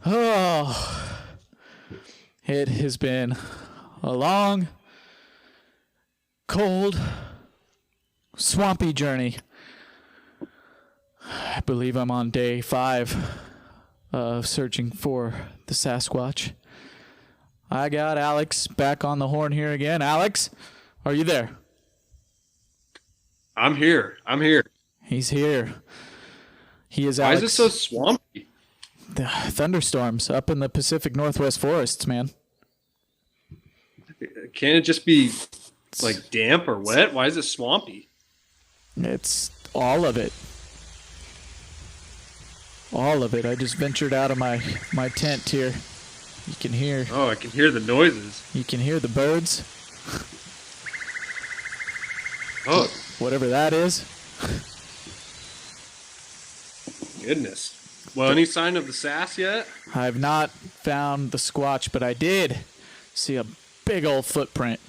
Oh, it has been a long, cold, swampy journey. I believe I'm on day 5 of searching for the Sasquatch. I got Alex back on the horn here again. Alex, are you there? I'm here. He's here. He is Why Alex. is it so swampy? The thunderstorms up in the Pacific Northwest forests, man. Can't it just be like damp or wet? Why is it swampy? It's all of it. All of it. I just ventured out of my tent here. You can hear. Oh, I can hear the noises. You can hear the birds. Oh, Whatever that is. goodness. Well, any sign of the sass yet? I've not found the Squatch, but I did see a big old footprint.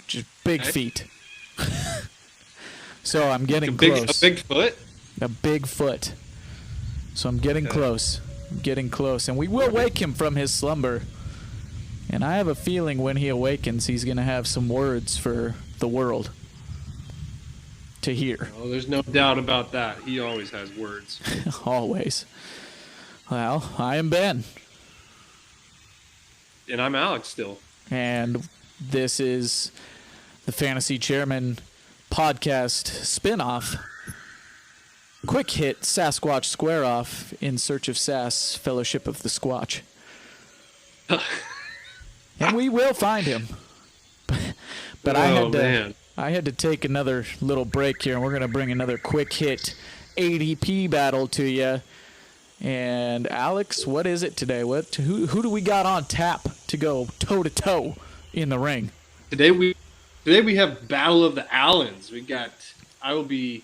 Just big feet. So I'm getting close. A big foot? A big foot. So I'm getting close. I'm getting close. And we will wake him from his slumber. And I have a feeling when he awakens, he's going to have some words for the world to hear. Oh, there's no doubt about that. He always has words. Always. Well, I am Ben. And I'm Alex still. And this is the Fantasy Chairman podcast spinoff. Quick hit Sasquatch Square Off in search of Sass, Fellowship of the Squatch. And we will find him. But I had to take another little break here, and we're going to bring another quick hit ADP battle to you. And Alex, what is it today? Who do we got on tap to go toe to toe in the ring? Today we have Battle of the Allens. I will be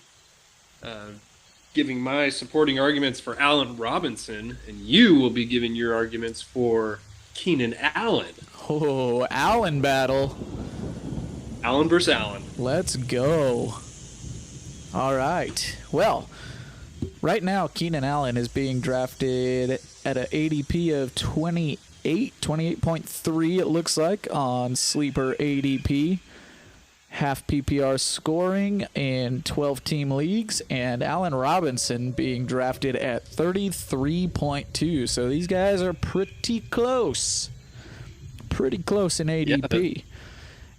giving my supporting arguments for Allen Robinson, and you will be giving your arguments for Keenan Allen. Oh, Allen battle. Allen versus Allen. Let's go. All right. Well, right now, Keenan Allen is being drafted at an ADP of 28.3, it looks like, on Sleeper ADP. Half PPR scoring in 12-team leagues, and Allen Robinson being drafted at 33.2. So these guys are pretty close. Pretty close in ADP.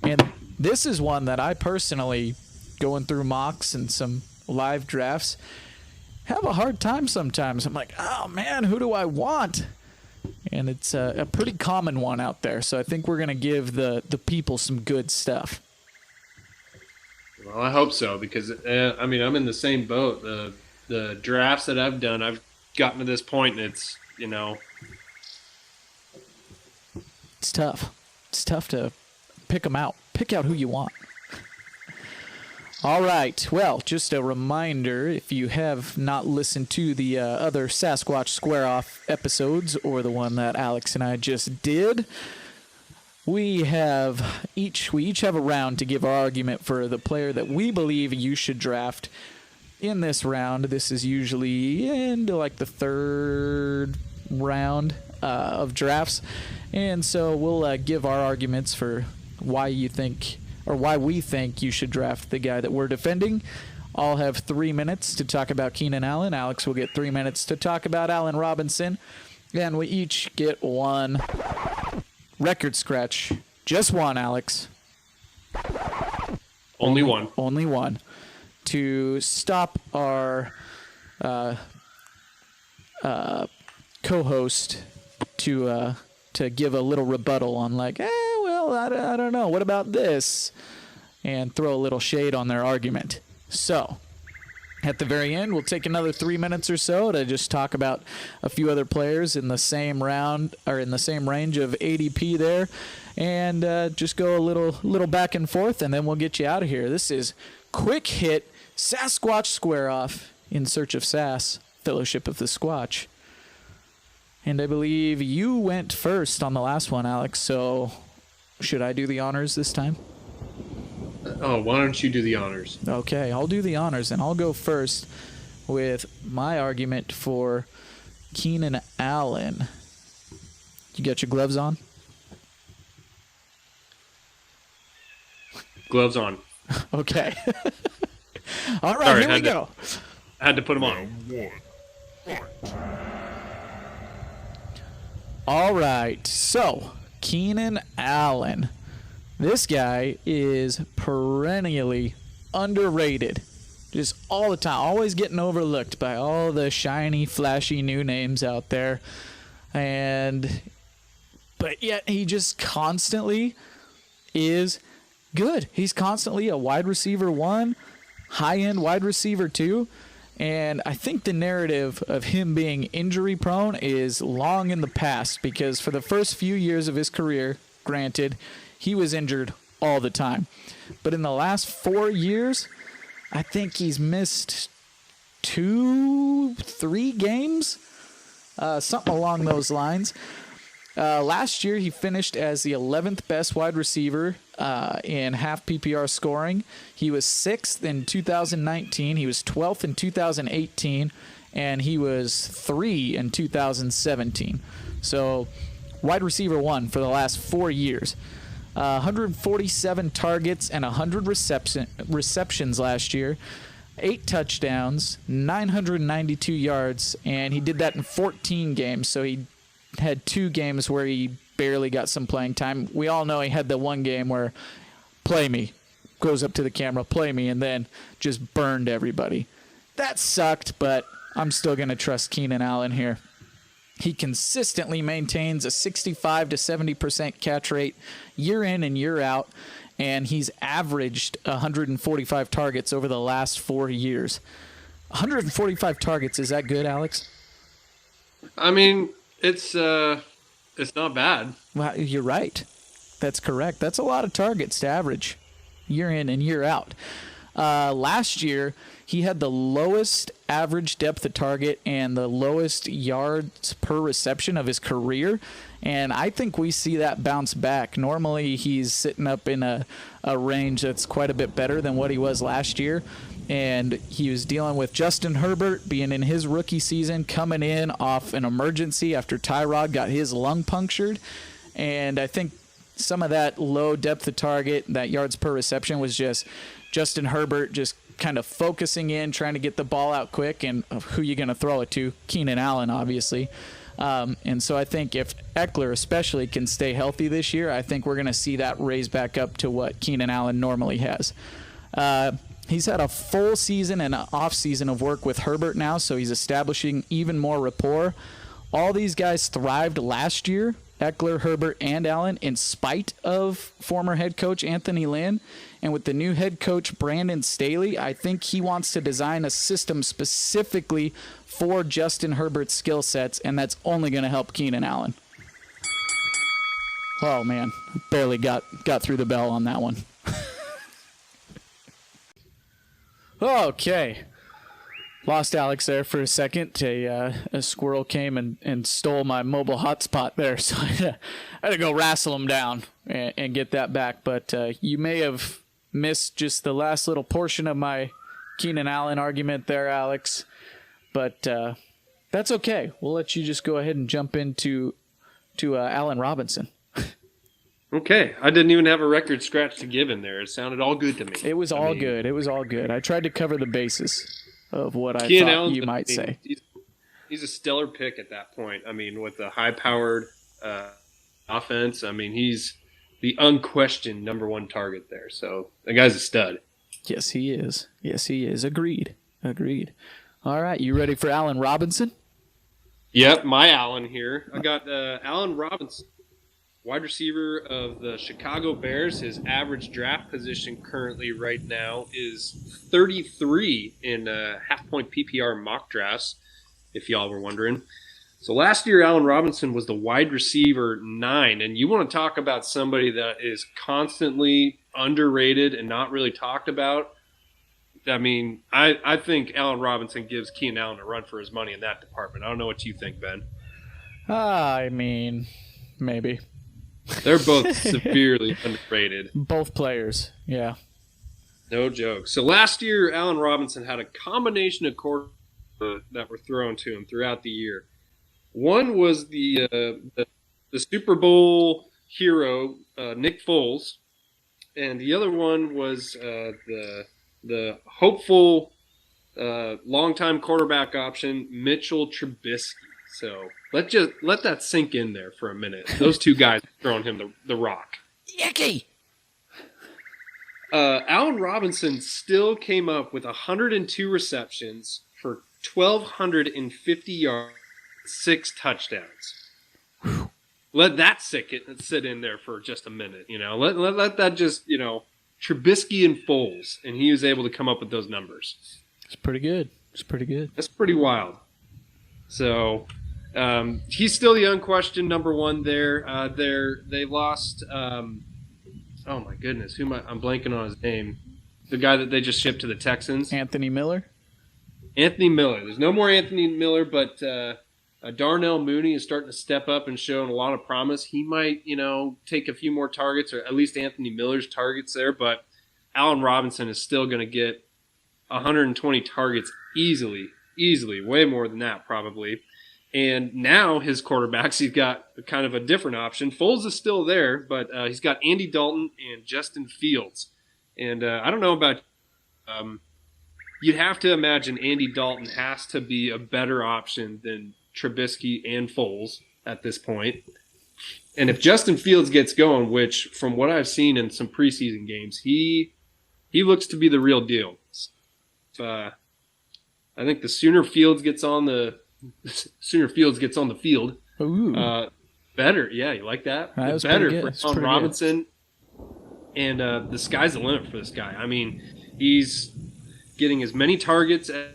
Yeah. And this is one that I personally, going through mocks and some live drafts, have a hard time sometimes. I'm like, oh man, who do I want? And it's a pretty common one out there. So I think we're going to give the people some good stuff. Well, I hope so, because I'm in the same boat. The drafts that I've done, I've gotten to this point, and it's it's tough. It's tough to pick them out. Pick out who you want. All right. Well, just a reminder, if you have not listened to the other Sasquatch Square Off episodes, or the one that Alex and I just did, we each have a round to give our argument for the player that we believe you should draft in this round. This is usually into like the third round of drafts. And so we'll give our arguments for why we think you should draft the guy that we're defending. I'll have 3 minutes to talk about Keenan Allen. Alex will get 3 minutes to talk about Allen Robinson. And we each get one record scratch. Just one, Alex. Only one. Only one. To stop our co-host to give a little rebuttal on like, I don't know. What about this? And throw a little shade on their argument. So, at the very end, we'll take another 3 minutes or so to just talk about a few other players in the same round or in the same range of ADP there, and just go a little back and forth, and then we'll get you out of here. This is Quick Hit Sasquatch Square Off in search of Sass, Fellowship of the Squatch. And I believe you went first on the last one, Alex, so should I do the honors this time? Oh, why don't you do the honors? Okay, I'll do the honors, and I'll go first with my argument for Keenan Allen. You got your gloves on? Gloves on. Okay. All right, Sorry, here we go. I had to put them on. All right, so Keenan Allen. This guy is perennially underrated. Just all the time, always getting overlooked by all the shiny, flashy new names out there. But yet he just constantly is good. He's constantly a wide receiver 1, high-end wide receiver 2. And I think the narrative of him being injury prone is long in the past, because for the first few years of his career, granted, he was injured all the time. But in the last 4 years, I think he's missed 2-3 games, something along those lines. Last year, he finished as the 11th best wide receiver in half PPR scoring. He was 6th in 2019. He was 12th in 2018. And he was 3 in 2017. So, wide receiver 1 for the last 4 years. 147 targets and 100 receptions last year. 8 touchdowns, 992 yards, and he did that in 14 games. So he had 2 games where he barely got some playing time. We all know he had the one game where play me, goes up to the camera, play me, and then just burned everybody. That sucked, but I'm still going to trust Keenan Allen here. He consistently maintains a 65 to 70% catch rate year in and year out, and he's averaged 145 targets over the last 4 years. 145 targets, is that good, Alex? I mean, it's not bad. Well, you're right. That's correct. That's a lot of targets to average year in and year out. Last year, he had the lowest average depth of target and the lowest yards per reception of his career. And I think we see that bounce back. Normally, he's sitting up in a range that's quite a bit better than what he was last year. And he was dealing with Justin Herbert being in his rookie season, coming in off an emergency after Tyrod got his lung punctured. And I think some of that low depth of target, that yards per reception, was just Justin Herbert just kind of focusing in, trying to get the ball out quick, and who you going to throw it to? Keenan Allen, obviously. And so I think if Eckler especially can stay healthy this year, I think we're going to see that raise back up to what Keenan Allen normally has. He's had a full season and an off season of work with Herbert now, so he's establishing even more rapport. All these guys thrived last year, Eckler, Herbert, and Allen, in spite of former head coach Anthony Lynn. And with the new head coach Brandon Staley, I think he wants to design a system specifically for Justin Herbert's skill sets, and that's only going to help Keenan Allen. Oh, man. Barely got through the bell on that one. Okay. Lost Alex there for a second. A squirrel came and stole my mobile hotspot there, so I had to go wrestle him down and get that back. But you may have missed just the last little portion of my Keenan Allen argument there, Alex. But that's okay. We'll let you just go ahead and jump into Allen Robinson. Okay. I didn't even have a record scratch to give in there. It sounded all good to me. It was all good. It was all good. I tried to cover the basis of what I Keenan thought Allen's you might say. He's a stellar pick at that point. I mean, with the high-powered offense, I mean, he's the unquestioned number one target there. So the guy's a stud. Yes, he is. Yes, he is. Agreed. All right, you ready for Allen Robinson? Yep, my Allen here. I got Allen Robinson, wide receiver of the Chicago Bears. His average draft position currently right now is 33 in half-point PPR mock drafts, if y'all were wondering. So last year, Allen Robinson was the wide receiver 9, and you want to talk about somebody that is constantly underrated and not really talked about. I mean, I think Allen Robinson gives Keenan Allen a run for his money in that department. I don't know what you think, Ben. I mean, maybe. They're both severely underrated. Both players, yeah. No joke. So last year, Allen Robinson had a combination of quarterbacks that were thrown to him throughout the year. One was the Super Bowl hero Nick Foles, and the other one was the hopeful longtime quarterback option Mitchell Trubisky. So let that sink in there for a minute. Those two guys throwing him the rock. Yucky. Allen Robinson still came up with 102 receptions for 1,250 yards, 6 touchdowns. Let that sit in there for just a minute. Let that just Trubisky and Foles, and he was able to come up with those numbers. It's pretty good. That's pretty wild. So he's still the unquestioned number one there. They lost. Oh my goodness, I'm blanking on his name. The guy that they just shipped to the Texans. Anthony Miller. There's no more Anthony Miller, but Darnell Mooney is starting to step up and showing a lot of promise. He might, take a few more targets, or at least Anthony Miller's targets there. But Allen Robinson is still going to get 120 targets easily, way more than that probably. And now his quarterbacks, he's got kind of a different option. Foles is still there, but he's got Andy Dalton and Justin Fields. And I don't know about you'd have to imagine Andy Dalton has to be a better option than Trubisky and Foles at this point. And if Justin Fields gets going, which from what I've seen in some preseason games, he looks to be the real deal. I think the sooner Fields gets on the field, better. Yeah, you like that? That was better pretty good. for Allen Robinson. And the sky's the limit for this guy. I mean, he's getting as many targets as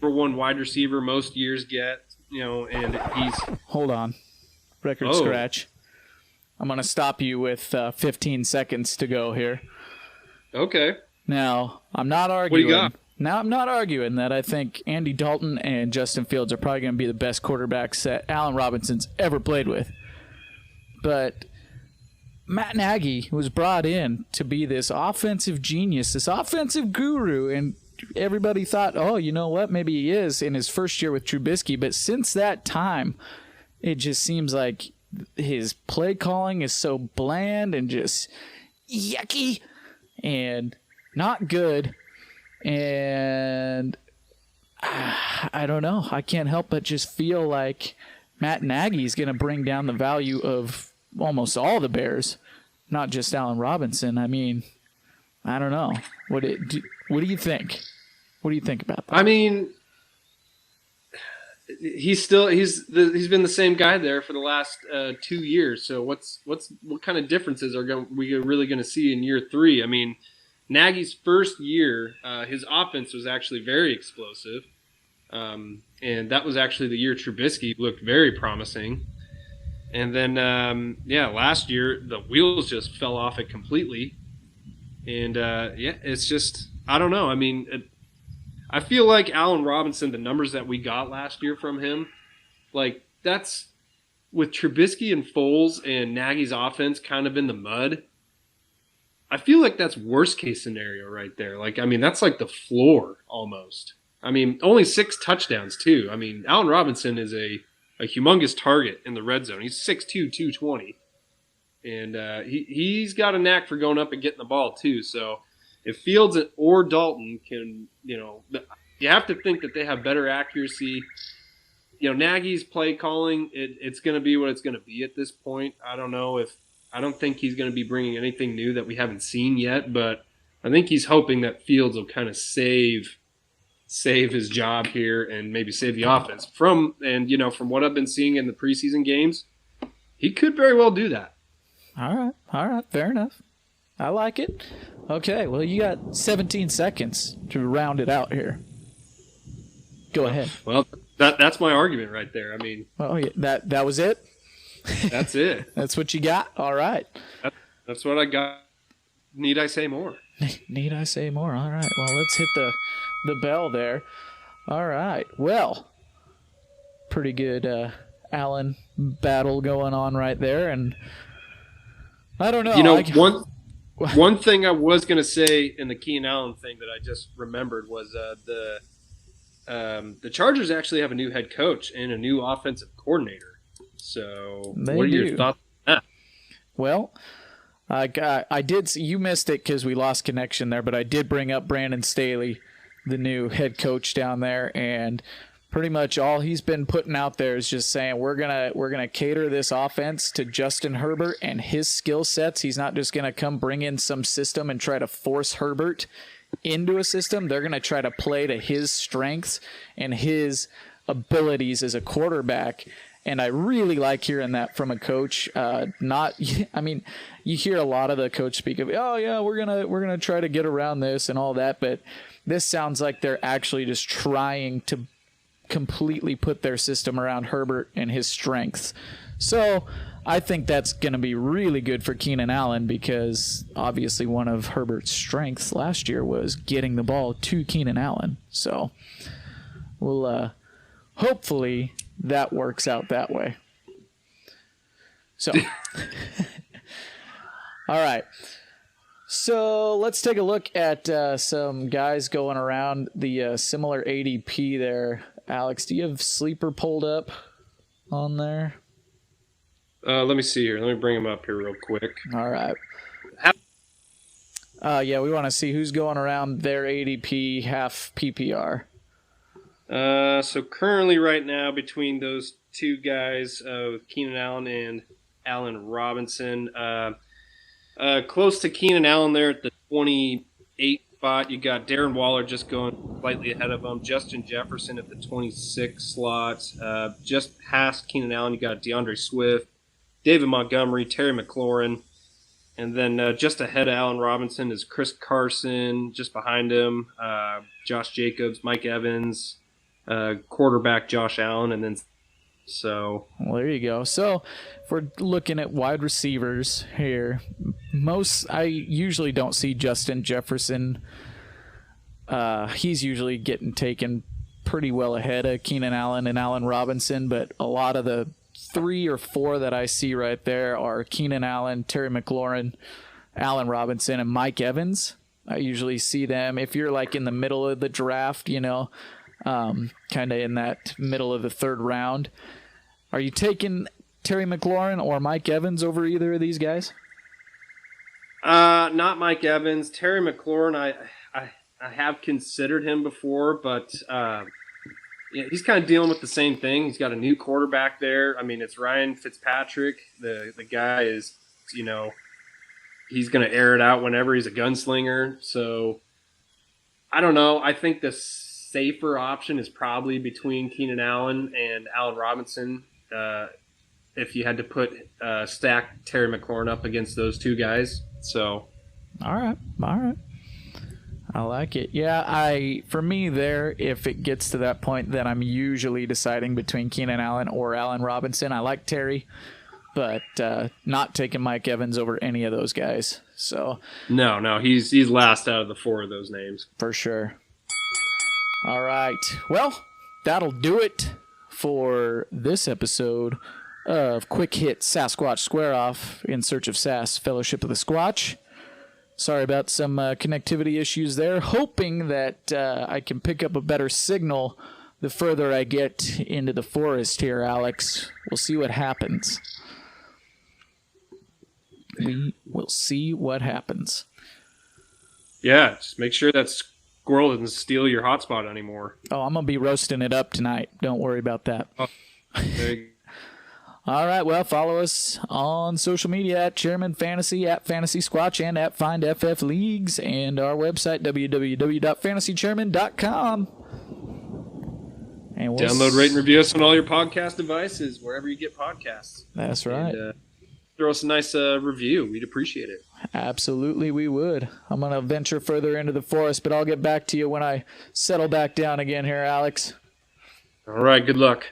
number one wide receiver most years get, and he's... Hold on. Record scratch. I'm going to stop you with 15 seconds to go here. Okay. Now, I'm not arguing. What do you got? Now, I'm not arguing that I think Andy Dalton and Justin Fields are probably going to be the best quarterbacks that Allen Robinson's ever played with. But Matt Nagy was brought in to be this offensive genius, this offensive guru, and everybody thought, oh, you know what, maybe he is in his first year with Trubisky. But since that time, it just seems like his play calling is so bland and just yucky and not good. And I don't know. I can't help but just feel like Matt Nagy is going to bring down the value of almost all the Bears, not just Allen Robinson. I mean, I don't know. What do you think? What do you think about that? I mean, he's been the same guy there for the last 2 years. So what kind of differences are we really going to see in year 3? I mean, Nagy's first year, his offense was actually very explosive. And that was actually the year Trubisky looked very promising. And then, last year, the wheels just fell off it completely. And, it's just, I don't know. I mean, I feel like Allen Robinson, the numbers that we got last year from him, like, that's with Trubisky and Foles and Nagy's offense kind of in the mud. I feel like that's worst case scenario right there. Like, I mean, that's like the floor almost. I mean, only 6 touchdowns too. I mean, Allen Robinson is a humongous target in the red zone. He's 6'2", 220. And he's got a knack for going up and getting the ball too. So if Fields or Dalton can, you have to think that they have better accuracy. Nagy's play calling, it's going to be what it's going to be at this point. I don't think he's going to be bringing anything new that we haven't seen yet, but I think he's hoping that Fields will kind of save his job here and maybe save the offense. From what I've been seeing in the preseason games, he could very well do that. All right, fair enough. I like it. Okay, well, you got 17 seconds to round it out here. Go ahead. Well, that's my argument right there. I mean, that was it? That's it. That's what you got? All right. That's what I got. Need I say more? Need I say more? All right. Well, let's hit the bell there. All right. Well, pretty good Allen battle going on right there. And I don't know. One thing I was going to say in the Keenan Allen thing that I just remembered was the Chargers actually have a new head coach and a new offensive coordinator. So, what are your thoughts on that? Well, I did. You missed it because we lost connection there, but I did bring up Brandon Staley, the new head coach down there, and pretty much all he's been putting out there is just saying we're gonna cater this offense to Justin Herbert and his skill sets. He's not just gonna come bring in some system and try to force Herbert into a system. They're gonna try to play to his strengths and his abilities as a quarterback. And I really like hearing that from a coach. You hear a lot of the coach speak of, oh yeah, we're gonna try to get around this and all that, but this sounds like they're actually just trying to completely put their system around Herbert and his strengths. So I think that's going to be really good for Keenan Allen because obviously one of Herbert's strengths last year was getting the ball to Keenan Allen. So we'll hopefully that works out that way. So all right. So let's take a look at some guys going around the similar ADP there. Alex, do you have Sleeper pulled up on there? Let me see here. Let me bring him up here real quick. All right. Yeah, we want to see who's going around their ADP half PPR. So currently right now between those two guys, Keenan Allen and Allen Robinson, close to Keenan Allen there at the 28 spot. You got Darren Waller just going slightly ahead of him. Justin Jefferson at the 26 slot. Just past Keenan Allen, you got DeAndre Swift, David Montgomery, Terry McLaurin. And then just ahead of Allen Robinson is Chris Carson. Just behind him, Josh Jacobs, Mike Evans, quarterback Josh Allen, and then so. Well, there you go. So if we're looking at wide receivers here, I usually don't see Justin Jefferson. He's usually getting taken pretty well ahead of Keenan Allen and Allen Robinson, but a lot of the 3 or 4 that I see right there are Keenan Allen, Terry McLaurin, Allen Robinson, and Mike Evans. I usually see them if you're like in the middle of the draft, kind of in that middle of the 3rd round. Are you taking Terry McLaurin or Mike Evans over either of these guys? Not Mike Evans. Terry McLaurin, I have considered him before, but he's kind of dealing with the same thing. He's got a new quarterback there. I mean, it's Ryan Fitzpatrick. The guy is, he's going to air it out whenever. He's a gunslinger. So I don't know. I think the safer option is probably between Keenan Allen and Allen Robinson. If you had to stack Terry McLaurin up against those two guys. So, all right. I like it. Yeah, for me there, if it gets to that point, then I'm usually deciding between Keenan Allen or Allen Robinson. I like Terry, but not taking Mike Evans over any of those guys. So no, he's last out of the 4 of those names for sure. All right. Well, that'll do it for this episode of Quick Hit Sasquatch Square Off in Search of Sass Fellowship of the Squatch. Sorry about some connectivity issues there. Hoping that I can pick up a better signal the further I get into the forest here, Alex. We'll see what happens. We will see what happens. Yeah, just make sure that squirrel doesn't steal your hotspot anymore. Oh, I'm going to be roasting it up tonight. Don't worry about that. Oh, there you go. All right, well, follow us on social media at Chairman Fantasy, at Fantasy Squatch, and at FindFF Leagues, and our website, www.fantasychairman.com. And download, rate, and review us on all your podcast devices, wherever you get podcasts. That's right. And, throw us a nice review. We'd appreciate it. Absolutely, we would. I'm going to venture further into the forest, but I'll get back to you when I settle back down again here, Alex. All right, good luck.